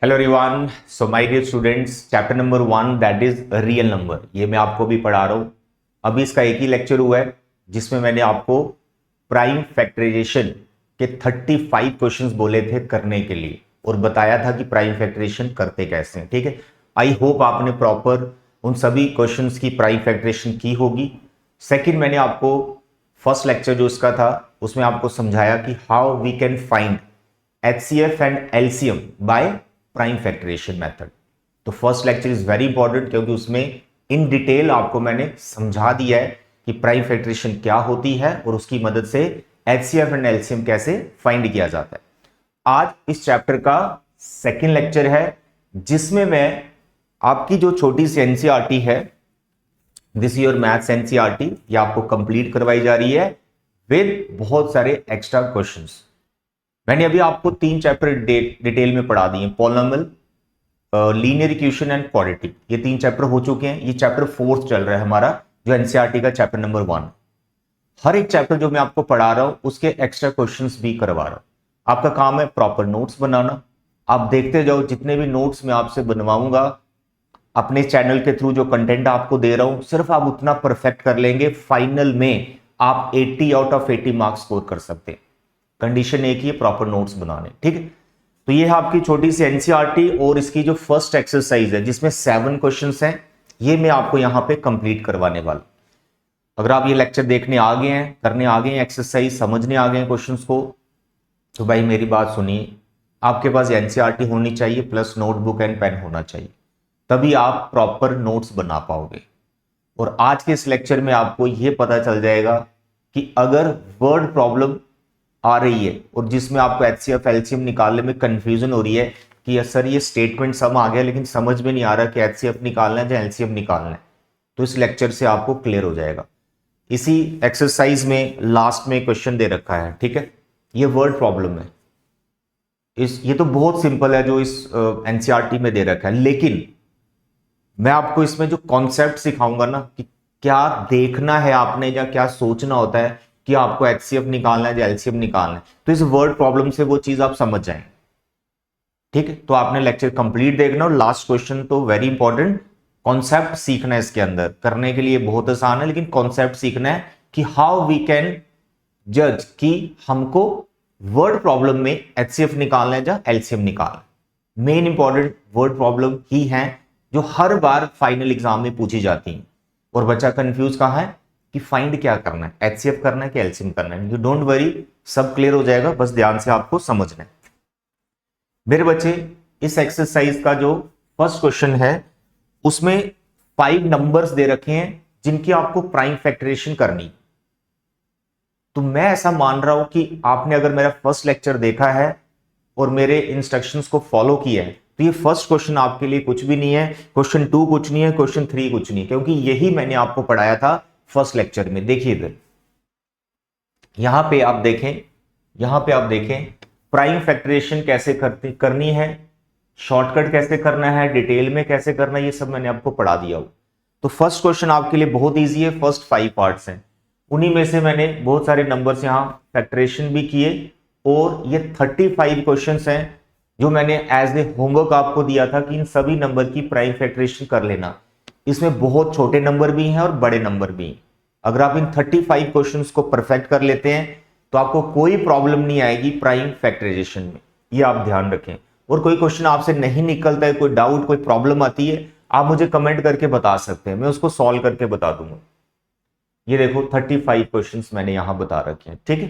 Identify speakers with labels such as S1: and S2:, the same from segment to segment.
S1: Hello everyone, so my dear students, chapter number 1 that is real number, ये मैं आपको भी पढ़ा रहा हूँ। अभी इसका एक ही लेक्चर हुआ है जिसमें मैंने आपको प्राइम फैक्टराइजेशन के 35 क्वेश्चंस बोले थे करने के लिए और बताया था कि प्राइम फैक्टराइजेशन करते कैसे हैं। ठीक है, आई होप आपने प्रॉपर उन सभी क्वेश्चंस की प्राइम फैक्टराइजेशन की होगी। सेकंड, मैंने आपको फर्स्ट लेक्चर जो इसका था उसमें आपको समझाया कि how we can find HCF and LCM by prime factorization method. तो first lecture is very important क्योंकि उसमें इन डिटेल आपको मैंने समझा दिया है कि प्राइम फैक्टराइजेशन क्या होती है और उसकी मदद से HCF एंड LCM कैसे फाइंड किया जाता है। आज इस चैप्टर का सेकंड लेक्चर है जिसमें मैं आपकी जो छोटी सी एनसीईआरटी है, दिस योर मैथ्स एनसीईआरटी, ये आपको कंप्लीट करवाई जा रही है विद बहुत सारे एक्स्ट्रा क्वेश्चंस। मैंने अभी आपको 3 चैप्टर डिटेल में पढ़ा दिए, polynomial, linear equation and quadratic. ये 3 चैप्टर हो चुके हैं। ये चैप्टर 4th चल रहा है हमारा, जो एनसीईआरटी का चैप्टर नंबर 1। हर एक चैप्टर जो मैं आपको पढ़ा रहा हूं उसके एक्स्ट्रा क्वेश्चंस भी करवा रहा हूं। आपका काम है प्रॉपर नोट्स बनाना। आप देखते जाओ, जितने भी नोट्स मैं आपसे बनवाऊंगा अपने चैनल के थ्रू, जो कंटेंट आपको दे रहा हूं, सिर्फ आप उतना परफेक्ट कर लेंगे, फाइनल में आप 80 आउट ऑफ 80 मार्क्स स्कोर कर सकते हैं। कंडीशन एक ही है, प्रॉपर नोट्स बनाने। ठीक है, तो ये है आपकी छोटी सी एनसीईआरटी और इसकी जो फर्स्ट एक्सरसाइज है जिसमें 7 क्वेश्चंस हैं, ये मैं आपको यहां पे कंप्लीट करवाने वाला। अगर आप ये लेक्चर देखने आ गए हैं, करने आ गए हैं, एक्सरसाइज समझने आ गए हैं क्वेश्चंस को, तो भाई मेरी बात सुनिए, आपके पास एनसीईआरटी होनी चाहिए प्लस नोटबुक एंड पेन होना चाहिए, तभी आप प्रॉपर नोट्स बना पाओगे। और आज के इस लेक्चर में आपको यह पता चल जाएगा कि अगर वर्ड प्रॉब्लम आ रही है और जिसमें आपको HCF LCM निकालने में कंफ्यूजन हो रही है कि सर ये स्टेटमेंट सम आ गया लेकिन समझ में नहीं आ रहा कि HCF निकालना है या LCM निकालना है, तो इस लेक्चर से आपको क्लियर हो जाएगा। इसी एक्सरसाइज में लास्ट में क्वेश्चन दे रखा है, ठीक है, ये वर्ड प्रॉब्लम है। ये तो बहुत सिंपल है जो इस एनसीईआरटी में दे रखा है, लेकिन मैं आपको इसमें जो कॉन्सेप्ट सिखाऊंगा ना कि क्या देखना है आपने या क्या सोचना होता है कि आपको HCF निकालना है या LCM निकालना है, तो इस वर्ड प्रॉब्लम से वो चीज आप समझ जाएंगे। ठीक है, तो आपने लेक्चर कंप्लीट देखना और लास्ट क्वेश्चन तो वेरी इंपॉर्टेंट, कॉन्सेप्ट सीखना है इसके अंदर। करने के लिए बहुत आसान है लेकिन कॉन्सेप्ट सीखना है कि हाउ वी कैन जज कि हमको वर्ड प्रॉब्लम में HCF निकालना है या LCM निकालना है। मेन इंपॉर्टेंट वर्ड प्रॉब्लम ही है जो हर बार फाइनल एग्जाम में पूछी जाती है और बच्चा कंफ्यूज कहां है कि फाइंड क्या करना है, HCF करना है कि LCM करना है। यू डोंट वरी, सब क्लियर हो जाएगा, बस ध्यान से आपको समझना है। मेरे बच्चे, इस एक्सरसाइज का जो फर्स्ट क्वेश्चन है उसमें 5 नंबर्स दे रखे हैं जिनकी आपको प्राइम फैक्टराइजेशन करनी। तो मैं ऐसा मान रहा हूं कि आपने अगर मेरा फर्स्ट लेक्चर देखा है और मेरे इंस्ट्रक्शंस को फॉलो किया है तो ये फर्स्ट क्वेश्चन आपके लिए कुछ भी नहीं है, क्वेश्चन 2 कुछ नहीं है, क्वेश्चन 3 कुछ नहीं है, क्योंकि यही मैंने आपको पढ़ाया था फर्स्ट लेक्चर में। देखिए इधर, यहां पे आप देखें, यहां पे आप देखें प्राइम फैक्टराइजेशन कैसे करनी है, शॉर्टकट कैसे करना है, डिटेल में कैसे करना है, ये सब मैंने आपको पढ़ा दिया हो। तो फर्स्ट क्वेश्चन आपके लिए बहुत ईजी है, फर्स्ट 5 पार्ट्स हैं, उन्हीं में से मैंने बहुत सारे नंबर्स यहां फैक्टराइजेशन भी किए और ये 35 क्वेश्चंस हैं जो मैंने एज ए होमवर्क आपको दिया था कि इन सभी नंबर की प्राइम फैक्टराइजेशन कर लेना। इसमें बहुत छोटे नंबर भी हैं और बड़े नंबर भी हैं। अगर आप इन 35 क्वेश्चंस को परफेक्ट कर लेते हैं तो आपको कोई प्रॉब्लम नहीं आएगी प्राइम फैक्टराइजेशन में, ये आप ध्यान रखें। और कोई क्वेश्चन आपसे नहीं निकलता है, कोई डाउट, कोई प्रॉब्लम आती है, आप मुझे कमेंट करके बता सकते हैं, मैं उसको सॉल्व करके बता दूंगा। ये देखो 35 क्वेश्चंस मैंने यहां बता रखे हैं। ठीक है,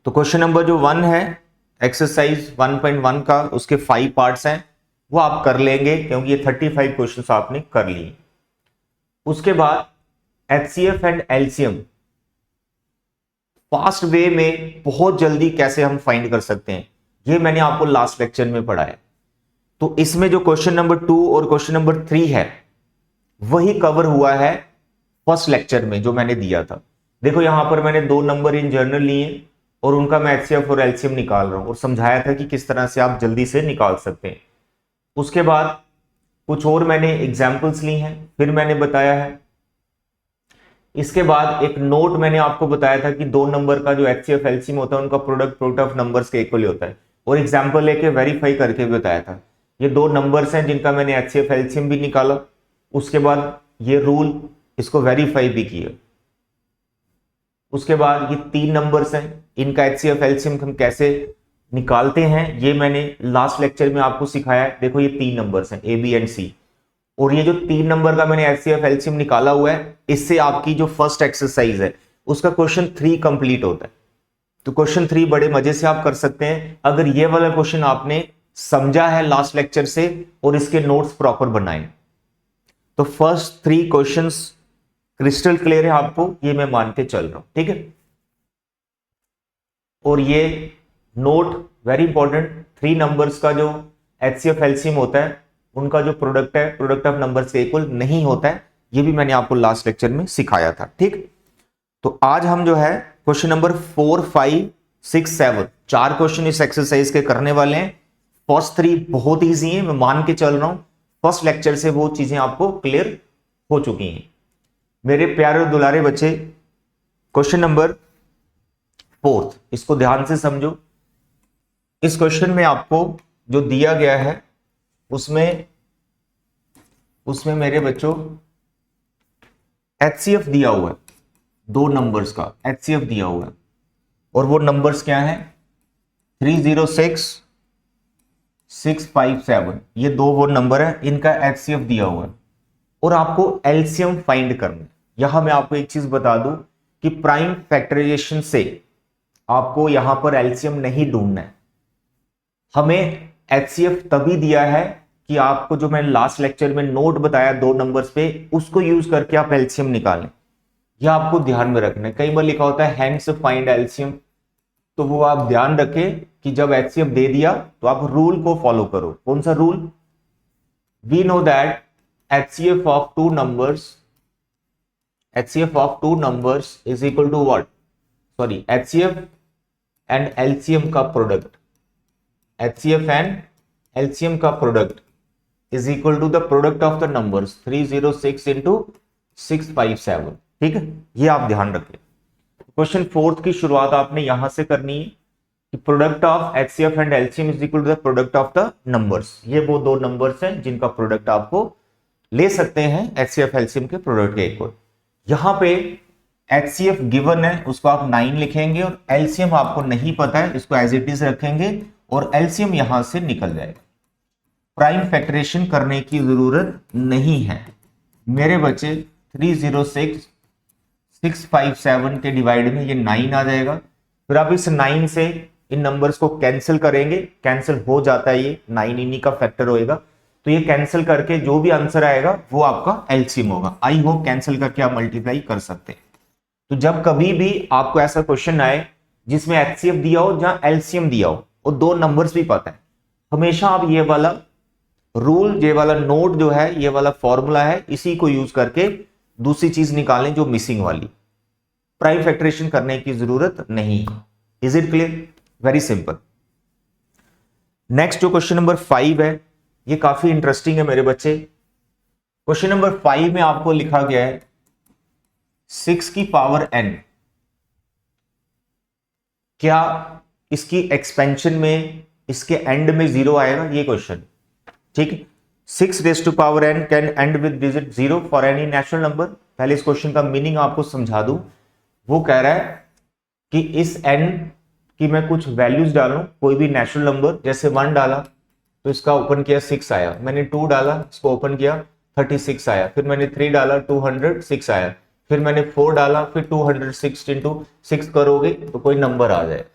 S1: तो क्वेश्चन नंबर जो 1 है, एक्सरसाइज 1.1 का, उसके 5 पार्ट्स हैं, वो आप कर लेंगे क्योंकि ये 35 क्वेश्चंस आपने कर लिए। उसके बाद HCF and LCM fast way में बहुत जल्दी कैसे हम फाइंड कर सकते हैं, ये मैंने आपको लास्ट लेक्चर में पढ़ाया। तो इसमें जो क्वेश्चन नंबर 2 और क्वेश्चन नंबर 3 है वही कवर हुआ है फर्स्ट लेक्चर में जो मैंने दिया था। देखो यहां पर मैंने 2 नंबर इन जनरल लिए और उनका मैं HCF और LCM निकाल रहा हूं और समझाया था कि किस तरह से आप जल्दी से निकाल सकते हैं। उसके बाद कुछ और मैंने एग्जाम्पल्स ली हैं, फिर मैंने बताया है। इसके बाद एक नोट मैंने आपको बताया था कि 2 नंबर का जो HCF LCM होता है उनका प्रोडक्ट ऑफ नंबर्स के इक्वल होता है। और एग्जाम्पल लेके वेरीफाई करके भी बताया था। ये दो नंबर्स हैं जिनका मैंने एचसीएफ एलसीएम भी निकाला, उसके बाद ये रूल इसको वेरीफाई भी किया। उसके बाद ये तीन नंबर्स हैं, इनका एचसीएफ एलसीएम हम कैसे निकालते हैं ये मैंने लास्ट लेक्चर में आपको सिखाया है। देखो ये तीन नंबर्स हैं ए बी एंड सी, और ये जो तीन नंबर का मैंने एचसीएफ एलसीएम निकाला हुआ है, इससे आपकी जो फर्स्ट एक्सरसाइज है उसका क्वेश्चन 3 कंप्लीट होता है। तो क्वेश्चन 3 बड़े मजे से आप कर सकते हैं अगर ये वाला क्वेश्चन आपने समझा है लास्ट लेक्चर से और इसके नोट्स प्रॉपर बनाए। तो फर्स्ट 3 क्वेश्चंस क्रिस्टल क्लियर है आपको, ये मैं मान के चल रहा हूं, ठीक है। और ये नोट वेरी इंपॉर्टेंट, 3 नंबर्स का जो एचसीएफ एलसीएम होता है उनका जो प्रोडक्ट है प्रोडक्ट ऑफ नंबर्स के इक्वल नहीं होता है, ये भी मैंने आपको लास्ट लेक्चर में सिखाया था, ठीक। तो आज हम जो है क्वेश्चन नंबर 4, 5, 6, 7 4 क्वेश्चन इस एक्सरसाइज के करने वाले हैं। फर्स्ट 3 बहुत ईजी है, मैं मान के चल रहा हूं फर्स्ट लेक्चर से वो चीजें आपको क्लियर हो चुकी हैं। मेरे प्यारे और दुलारे बच्चे, क्वेश्चन नंबर 4 इसको ध्यान से समझो। इस क्वेश्चन में आपको जो दिया गया है उसमें मेरे बच्चों एचसीएफ दिया हुआ है, 2 नंबर्स का एचसीएफ दिया हुआ है, और वो नंबर्स क्या है 306, 657, ये 2 वो नंबर है, इनका एचसीएफ दिया हुआ है और आपको एलसीएम फाइंड करना है। यहां मैं आपको एक चीज बता दूं कि प्राइम फैक्टराइजेशन से आपको यहां पर एलसीएम नहीं ढूंढना है, हमें एचसीएफ तभी दिया है कि आपको जो मैंने लास्ट लेक्चर में नोट बताया 2 नंबर्स पे उसको यूज करके आप एलसीएम निकालें। यह आपको ध्यान में रखना है। कई बार लिखा होता है हैंड्स फाइंड एलसीएम, तो वो आप ध्यान रखें कि जब एचसीएफ दे दिया तो आप रूल को फॉलो करो। कौन सा rule? We know that HCF of two numbers is equal to what, sorry HCF and LCM का प्रोडक्ट, एचसीएफ एंड एलसीएम का product is equal to the product of the numbers 306 into 657, ठीक है, ये आप ध्यान रखें। क्वेश्चन 4 की शुरुआत आपने यहां से करनी है कि product of HCF and LCM is equal to the product of the numbers. ये वो 2 नंबर्स हैं जिनका प्रोडक्ट आपको ले सकते हैं एचसीएफ एलसीएम के प्रोडक्ट के इक्वल। यहां पे एचसीएफ गिवन है उसको आप 9 लिखेंगे और एलसीएम आपको नहीं पता है, इसको एज इट इज रखेंगे और एलसीएम यहां से निकल जाएगा। प्राइम फैक्टरेशन करने की जरूरत नहीं है मेरे बच्चे। 306, 657 के डिवाइड में ये 9 आ जाएगा, फिर आप इस 9 से इन नंबर्स को कैंसिल करेंगे, कैंसिल हो जाता है, ये 9 इन्हीं का फैक्टर होएगा, तो ये कैंसिल करके जो भी आंसर आएगा वो आपका एलसीएम होगा। आई होप कैंसिल करके आप मल्टीप्लाई कर सकते हैं। तो जब कभी भी आपको ऐसा क्वेश्चन आए जिसमें एचसीएफ दिया हो जहां एलसीएम दिया हो और 2 नंबर्स भी पता है, हमेशा आप ये वाला रूल, ये वाला नोट जो है, ये वाला फॉर्मूला है, इसी को यूज करके दूसरी चीज निकालें जो मिसिंग वाली। प्राइम फैक्टरेशन करने की जरूरत नहीं। Is it clear? Very simple. Next जो क्वेश्चन नंबर 5 है ये काफी इंटरेस्टिंग है मेरे बच्चे। क्वेश्चन नंबर 5 में आपको लिखा गया है 6 की पावर n, क्या इसकी एक्सपेंशन में इसके एंड में 0 आएगा? ये क्वेश्चन, ठीक है। 6 raise to power n can end with digit 0 for any natural number. पहले इस क्वेश्चन का मीनिंग आपको समझा दूं। वो कह रहा है कि इस n की मैं कुछ वैल्यूज डालूं, कोई भी नेचुरल नंबर, जैसे 1 डाला तो इसका ओपन किया 6 आया, मैंने 2 डाला इसको ओपन किया 36 आया, फिर मैंने 3 डाला 206 आया, फिर मैंने 4 डाला फिर 206 इंटू 6 करोगे तो कोई नंबर आ जाए।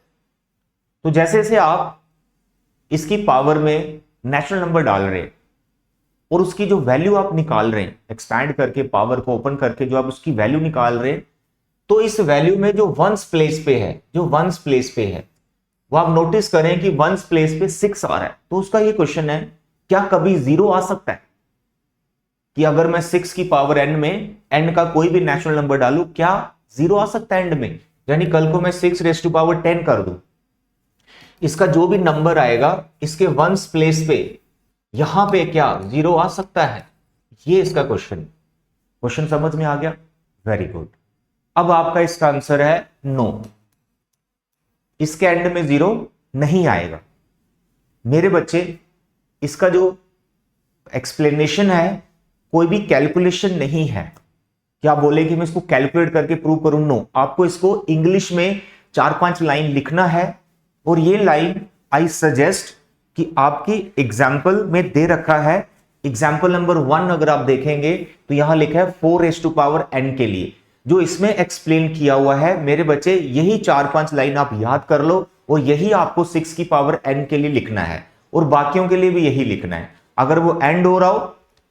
S1: तो जैसे जैसे आप इसकी पावर में नेचुरल नंबर डाल रहे हैं और उसकी जो वैल्यू आप निकाल रहे हैं, एक्सपैंड करके पावर को ओपन करके जो आप उसकी वैल्यू निकाल रहे हैं, तो इस वैल्यू में जो वंस प्लेस पे है वो आप नोटिस करें कि वंस प्लेस पे 6 आ रहा है। तो उसका ये क्वेश्चन है, क्या कभी 0 आ सकता है? कि अगर मैं 6 की पावर n में n का कोई भी नेचुरल नंबर डालूं, क्या 0 आ सकता है एंड में? यानी कल को मैं 6 रेज़ टू पावर 10 कर दूं, इसका जो भी नंबर आएगा इसके वंस प्लेस पे यहां पे क्या 0 आ सकता है? ये इसका क्वेश्चन समझ में आ गया? Very good. अब आपका इसका आंसर है नो, इसके एंड में 0 नहीं आएगा। मेरे बच्चे इसका जो एक्सप्लेनेशन है कोई भी कैलकुलेशन नहीं है। क्या बोले कि मैं इसको कैलकुलेट करके प्रूव करूं? नो, आपको इसको इंग्लिश में 4-5 लाइन लिखना है और ये लाइन आई सजेस्ट कि आपकी एग्जाम्पल में दे रखा है। एग्जाम्पल नंबर 1 अगर आप देखेंगे तो यहां लिखा है 4n के लिए, जो इसमें एक्सप्लेन किया हुआ है। मेरे बच्चे यही 4-5 लाइन आप याद कर लो और यही आपको 6 की पावर n के लिए लिखना है और बाकियों के लिए भी यही लिखना है। अगर वो एंड हो रहा हो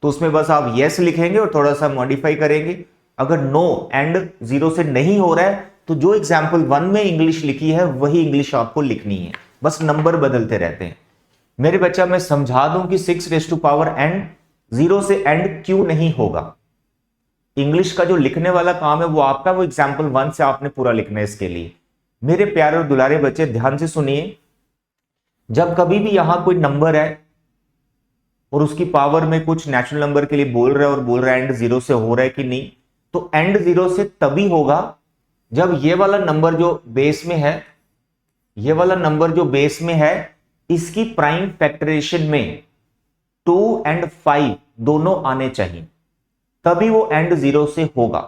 S1: तो उसमें बस आप यस लिखेंगे और थोड़ा सा मॉडिफाई करेंगे। अगर नो, एंड 0 से नहीं हो रहा है, तो जो एग्जाम्पल 1 में इंग्लिश लिखी है वही इंग्लिश आपको लिखनी है, बस नंबर बदलते रहते हैं। मेरे बच्चा मैं समझा दूं कि 6n 0 से एंड क्यों नहीं होगा। इंग्लिश का जो लिखने वाला काम है वो आपका, वो एग्जाम्पल 1 से आपने पूरा लिखना है। इसके लिए मेरे प्यारे और दुलारे बच्चे ध्यान से सुनिए, जब कभी भी यहां कोई नंबर है और उसकी पावर में कुछ नेचुरल नंबर के लिए बोल रहा है और बोल रहा है एंड 0 से हो रहा है कि नहीं, तो एंड 0 से तभी होगा जब ये वाला नंबर जो बेस में है, ये वाला नंबर जो बेस में है, इसकी प्राइम फैक्टरेशन में 2 और 5 दोनों आने चाहिए, तभी वो एंड 0 से होगा।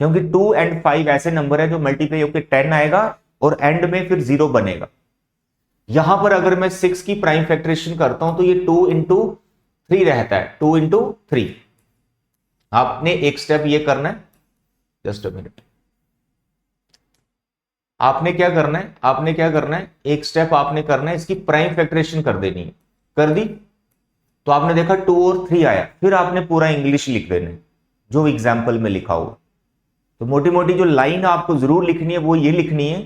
S1: क्योंकि 2 और 5 ऐसे नंबर है जो मल्टीप्लाई होकर 10 आएगा और एंड में फिर 0 बनेगा। यहां पर अगर मैं 6 की प्राइम फैक्टरेशन करता हूं तो ये 2 इंटू 3 रहता है, 2 इंटू 3। आपने एक स्टेप ये करना है, जस्ट अ मिनट, आपने क्या करना है, आपने क्या करना है, एक स्टेप आपने करना है, इसकी प्राइम फैक्टरेशन कर देनी है। कर दी तो आपने देखा 2 और 3 आया, फिर आपने पूरा इंग्लिश लिख देना है जो एग्जाम्पल में लिखा हुआ। तो मोटी मोटी जो लाइन आपको जरूर लिखनी है वो ये लिखनी है,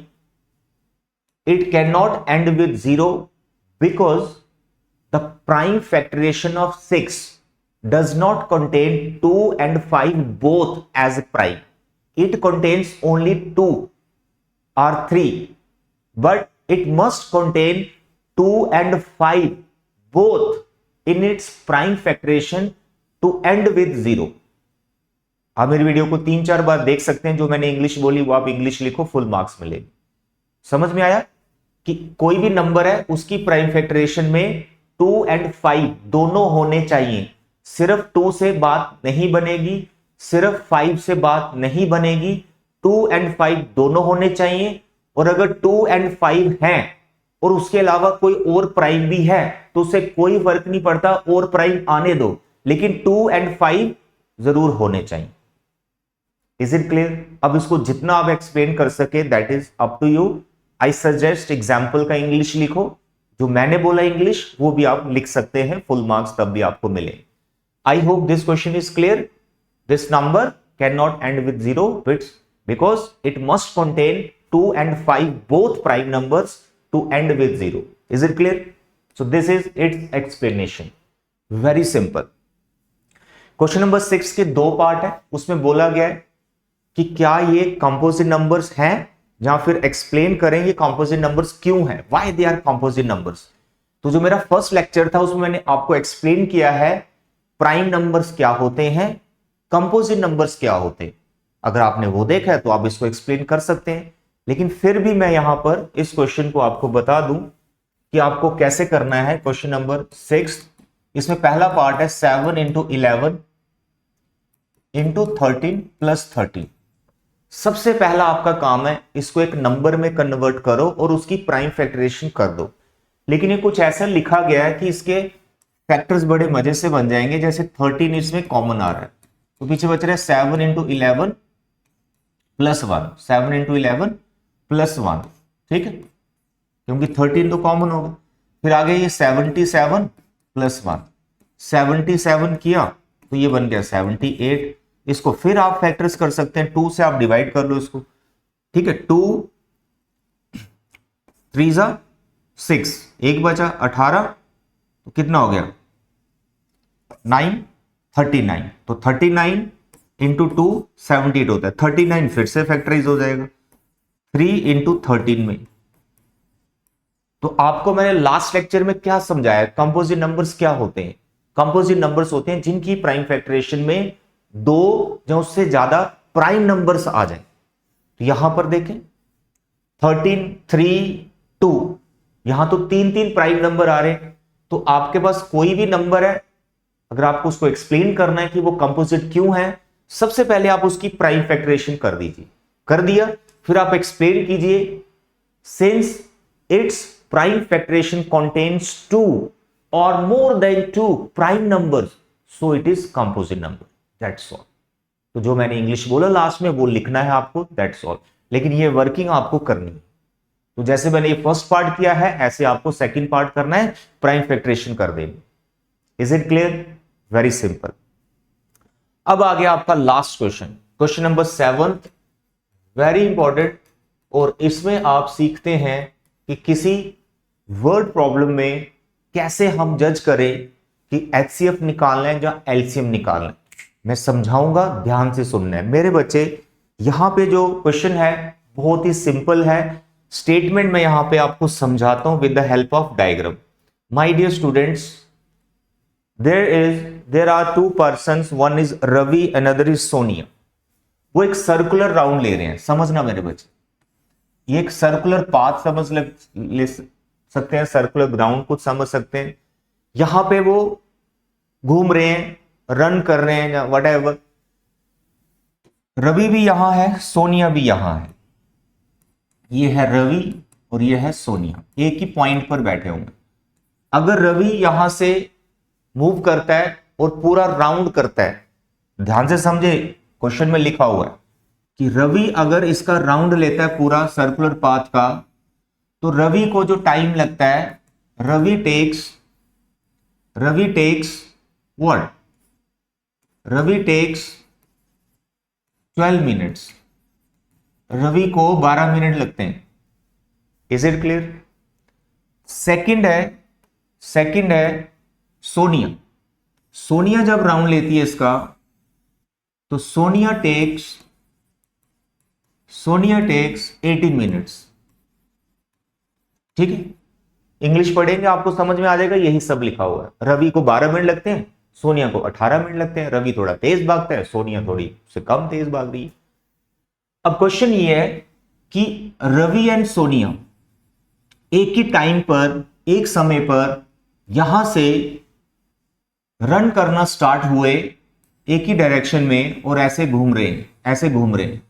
S1: it can not and with 0 because the prime factorisation of 6 does not contain 2 and 5 both as prime. It contains only 2 or 3, but it must contain 2 and 5 both in its prime factoration to end with 0. आप मेरी video को 3-4 बार देख सकते हैं, जो मैंने English बोली वो आप इंग्लिश लिखो, फुल मार्क्स मिलेंगे। समझ में आया कि कोई भी नंबर है उसकी प्राइम फैक्टरेशन में 2 और 5 दोनों होने चाहिए। सिर्फ 2 से बात नहीं बनेगी, सिर्फ 5 से बात नहीं बनेगी, 2 और 5 दोनों होने चाहिए। और अगर 2 और 5 हैं और उसके अलावा कोई और प्राइम भी है तो उसे कोई फर्क नहीं पड़ता, और प्राइम आने दो, लेकिन 2 और 5 जरूर होने चाहिए। Is it clear? अब इसको जितना आप एक्सप्लेन कर सके that is up to you. I suggest example का इंग्लिश लिखो, जो मैंने बोला इंग्लिश वो भी आप लिख सकते हैं, फुल मार्क्स तब भी आपको मिले। I hope this question is clear. This number cannot end with 0 bits because it must contain 2 and 5 both prime numbers to end with 0. Is it clear? So this is its explanation. Very simple. Question number 6 के 2 part है, उसमें बोला गया है कि क्या ये composite numbers हैं, या फिर एक्सप्लेन करेंगे कंपोजिट नंबर्स क्यों हैं, why they are composite numbers. तो जो मेरा फर्स्ट लेक्चर था उसमें मैंने आपको एक्सप्लेन किया है प्राइम नंबर्स क्या होते हैं, कंपोजिट नंबर्स क्या होते हैं। अगर आपने वो देखा है तो आप इसको एक्सप्लेन कर सकते हैं, लेकिन फिर भी मैं यहां पर इस क्वेश्चन को आपको बता दूं कि आपको कैसे करना है। क्वेश्चन नंबर 6, इसमें पहला पार्ट है 7 इंटू 11 इंटू 13 प्लस 13। सबसे पहला आपका काम है इसको एक नंबर में कन्वर्ट करो और उसकी प्राइम फैक्टरेशन कर दो। लेकिन ये कुछ ऐसा लिखा गया है कि इसके फैक्टर्स बड़े मजे से बन जाएंगे, जैसे 13 इसमें कॉमन आ रहा है तो पीछे बच रहा है 7 इंटू 11 प्लस 1, 7 इंटू 11 प्लस 1, ठीक है, क्योंकि 13 तो कॉमन होगा। फिर आगे ये 77 प्लस 1, 77 किया तो ये बन गया 78। इसको फिर आप फैक्टर्स कर सकते हैं, 2 से आप डिवाइड कर लो इसको, ठीक है, 2 3 जा 6, एक बचा 18, तो कितना हो गया 9, 39। तो 39 इंटू 2 78 होता है, 39 फिर से फैक्टराइज हो जाएगा 3 इंटू 13 में। तो आपको मैंने लास्ट लेक्चर में क्या समझाया, कंपोजिट नंबर्स क्या होते हैं। कंपोजिट नंबर्स होते हैं जिनकी प्राइम फैक्टरेशन में 2 या उससे ज्यादा प्राइम नंबर्स आ जाए। तो यहां पर देखें 13 3 2, यहां तो तीन तीन प्राइम नंबर आ रहे हैं, तो आपके पास कोई भी नंबर है, अगर आपको उसको एक्सप्लेन करना है कि वो कंपोजिट क्यों है, सबसे पहले आप उसकी प्राइम फैक्टराइजेशन कर दीजिए। कर दिया, फिर आप एक्सप्लेन कीजिए, since it's prime factorization contains two और more than two prime numbers, so it is composite number, that's all. तो जो मैंने इंग्लिश बोला लास्ट में वो लिखना है आपको, दैट्स ऑल। लेकिन ये वर्किंग आपको करनी है। तो जैसे मैंने ये फर्स्ट पार्ट किया है, ऐसे आपको सेकंड पार्ट करना है, प्राइम फैक्टराइजेशन कर देंगे। Is it clear? Very simple. अब आ गया आपका last question, question number 7, very important. और इसमें आप सीखते हैं कि किसी वर्ड प्रॉब्लम में कैसे हम जज करें कि एचसीएफ निकालना है या एलसीएम निकालना है। मैं समझाऊंगा, ध्यान से सुनना है मेरे बच्चे। यहां पे जो क्वेश्चन है बहुत ही सिंपल है, स्टेटमेंट में यहां पे आपको समझाता हूं with the help of diagram. My dear students, there are two persons, one is Ravi, another is Sonia। वो एक सर्कुलर राउंड ले रहे हैं, समझना मेरे बच्चे। ये एक सर्कुलर पाथ समझ ले सकते हैं, सर्कुलर ग्राउंड कुछ समझ सकते हैं। यहां पे वो घूम रहे हैं, रन कर रहे हैं या व्हाटएवर। रवि भी यहां है, सोनिया भी यहां है। ये है रवि और ये है सोनिया, एक ही पॉइंट पर बैठे होंगे। अगर रवि यहां से मूव करता है और पूरा राउंड करता है, ध्यान से समझे, क्वेश्चन में लिखा हुआ है कि रवि अगर इसका राउंड लेता है पूरा सर्कुलर पाथ का, तो रवि को जो टाइम लगता है, Ravi takes what? Ravi takes 12 minutes. Ravi को 12 मिनट लगते हैं। Is it clear? सेकंड है सोनिया। सोनिया जब राउंड लेती है इसका, तो सोनिया टेक्स 18 मिनट्स। ठीक है, इंग्लिश पढ़ेंगे आपको समझ में आ जाएगा, यही सब लिखा हुआ है। रवि को 12 मिनट लगते हैं, सोनिया को 18 मिनट लगते हैं। रवि थोड़ा तेज भागता है, सोनिया थोड़ी से कम तेज भाग रही है। अब क्वेश्चन ये है कि रवि एंड सोनिया एक ही टाइम पर, एक समय पर यहां से रन करना स्टार्ट हुए एक ही डायरेक्शन में और ऐसे घूम रहे हैं।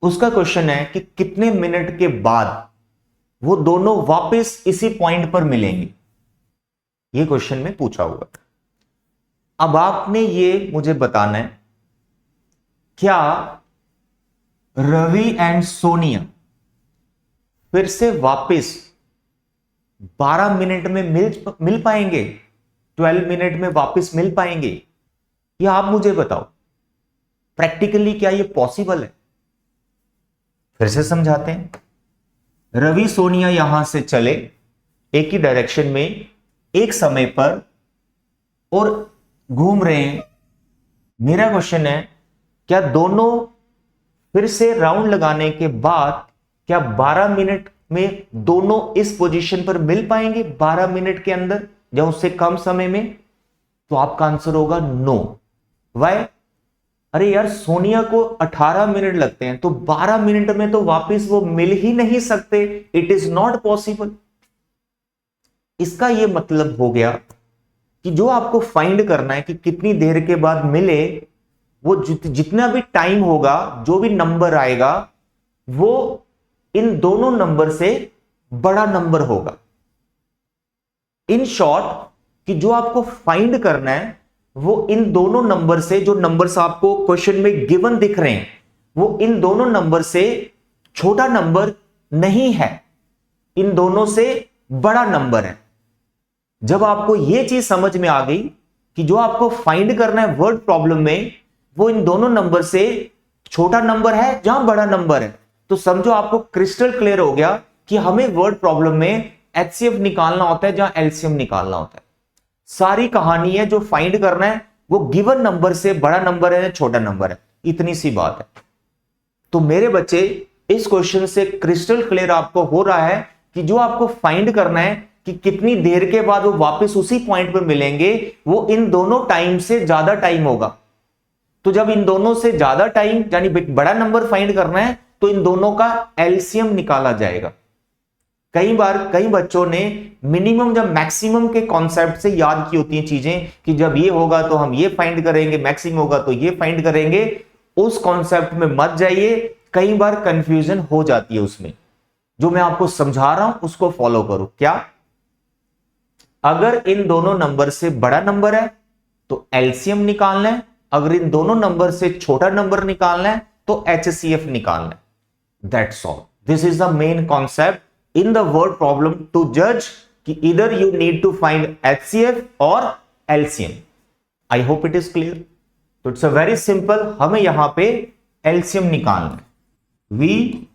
S1: उसका क्वेश्चन है कि कितने मिनट के बाद वो दोनों वापस इसी पॉइंट पर मिलेंगे। ये क्वेश्चन में पूछा हुआ। अब आपने ये मुझे बताना है, क्या रवि एंड सोनिया फिर से वापस 12 मिनट में मिल पाएंगे? 12 मिनट में वापस मिल पाएंगे? या आप मुझे बताओ, प्रैक्टिकली क्या ये पॉसिबल है? फिर से समझाते हैं। रवि सोनिया यहां से चले एक ही डायरेक्शन में एक समय पर और घूम रहे हैं। मेरा क्वेश्चन है, क्या दोनों फिर से राउंड लगाने के बाद क्या 12 मिनट में दोनों इस पोजीशन पर मिल पाएंगे? 12 मिनट के अंदर या उससे कम समय में? तो आपका आंसर होगा नो। वाई? अरे यार, सोनिया को 18 मिनट लगते हैं, तो 12 मिनट में तो वापस वो मिल ही नहीं सकते। It is not possible. इसका यह मतलब हो गया कि जो आपको फाइंड करना है कि कितनी देर के बाद मिले, वो जितना भी टाइम होगा, जो भी नंबर आएगा, वो इन दोनों नंबर से बड़ा नंबर होगा। इन शॉर्ट, कि जो आपको फाइंड करना है वो इन दोनों नंबर से, जो नंबर्स आपको क्वेश्चन में गिवन दिख रहे हैं, वो इन दोनों नंबर से छोटा नंबर नहीं है, इन दोनों से बड़ा नंबर है। जब आपको यह चीज समझ में आ गई कि जो आपको फाइंड करना है वर्ड प्रॉब्लम में, वो इन दोनों नंबर से छोटा नंबर है जहां बड़ा नंबर है, तो समझो आपको क्रिस्टल क्लियर हो गया कि हमें वर्ड प्रॉब्लम में एचसीएफ निकालना होता है जहां एलसीएम निकालना होता है। सारी कहानी है, जो फाइंड करना है वो गिवन नंबर से बड़ा नंबर है या छोटा नंबर है, इतनी सी बात है। तो मेरे बच्चे, इस क्वेश्चन से क्रिस्टल क्लियर आपको हो रहा है कि जो आपको फाइंड करना है कि कितनी देर के बाद वो वापस उसी पॉइंट पर मिलेंगे, वो इन दोनों टाइम से ज्यादा टाइम होगा। तो जब इन दोनों से ज्यादा टाइम यानी बड़ा नंबर फाइंड करना है, तो इन दोनों का एलसीएम निकाला जाएगा। कई बार कई बच्चों ने मिनिमम जब मैक्सिमम के कॉन्सेप्ट से याद की होती हैं चीजें कि जब ये होगा तो हम ये फाइंड करेंगे, मैक्सिमम होगा तो ये फाइंड करेंगे। उस कॉन्सेप्ट में मत जाइए, कई बार कंफ्यूजन हो जाती है उसमें। जो मैं आपको समझा रहा हूं उसको फॉलो करो। क्या? अगर इन दोनों नंबर से बड़ा नंबर है तो एलसीएम निकालना है, अगर इन दोनों नंबर से छोटा नंबर निकालना है तो एचसीएफ निकालना है। That's all. This is the main concept in the word problem to जज कि इधर you need to find HCF और LCM. I hope it is clear. तो इट्स अ वेरी सिंपल, हमें यहां पे एलसीएम निकालना है। We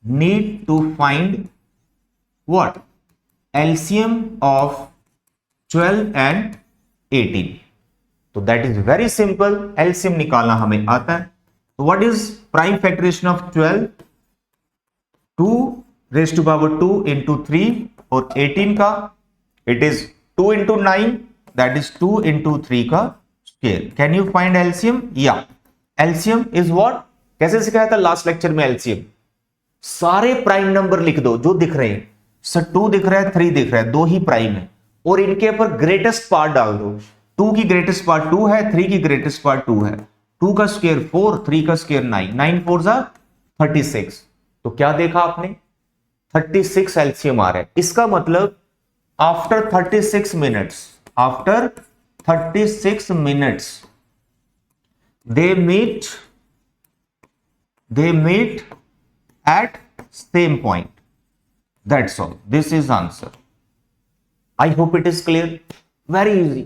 S1: need to find what? LCM of 12 and 18। तो that is very simple, LCM निकालना हमें आता है। तो what is prime factorization of 12? 2 into 3 और 18 का it is 2 into 9, that is 2 into 3 का square. Can you find LCM? या एलसीएम इज व्हाट? कैसे सिखाया था लास्ट लेक्चर में? एलसीएम सारे प्राइम नंबर लिख दो जो दिख रहे हैं। सर 2 दिख रहा है, 3 दिख रहा है, दो ही प्राइम है, और इनके ऊपर ग्रेटेस्ट पार्ट डाल दो। 2 की ग्रेटेस्ट पार्ट 2 है, 3 की ग्रेटेस्ट पार्ट 2 है। 2 का स्क्वायर 4, 3 का स्क्वायर 9, 9 4 जा 36। तो क्या देखा आपने? 36 एलसीएम आ रहा है। इसका मतलब after 36 minutes, after 36 minutes they meet at same point. That's all. This is answer. I hope it is clear. Very easy.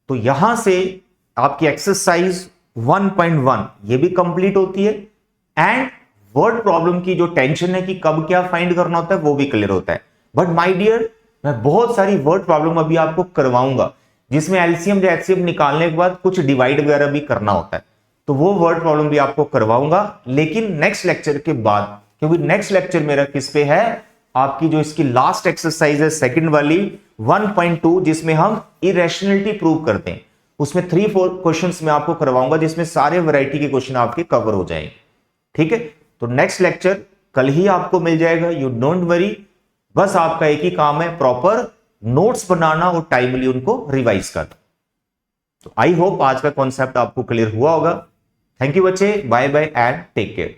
S1: तो यहां से आपकी एक्सरसाइज 1.1 ये भी कंप्लीट होती है, एंड वर्ड प्रॉब्लम की जो टेंशन है कि कब क्या फाइंड करना होता है वो भी क्लियर होता है। बट माय डियर, मैं बहुत सारी वर्ड प्रॉब्लम अभी आपको करवाऊंगा जिसमें एलसीएम या एचसीएफ निकालने के बाद कुछ डिवाइड वगैरह भी करना होता है, तो वो वर्ड प्रॉब्लम भी आपको करवाऊंगा, लेकिन नेक्स्ट लेक्चर के बाद। क्योंकि नेक्स्ट लेक्चर मेरा किस पे है? आपकी जो इसकी लास्ट एक्सरसाइज है सेकंड वाली 1.2, जिसमें हम इरेशनलिटी प्रूव करते हैं। उसमें 3-4 क्वेश्चंस मैं आपको करवाऊंगा जिसमें सारे वैरायटी के क्वेश्चन आपके कवर हो जाएंगे। ठीक है, तो नेक्स्ट लेक्चर कल ही आपको मिल जाएगा, यू डोंट वरी। बस आपका एक ही काम है, प्रॉपर नोट्स बनाना और टाइमली उनको रिवाइज करना। तो आई होप आज का कॉन्सेप्ट आपको क्लियर हुआ होगा। थैंक यू बच्चे, bye bye and take care.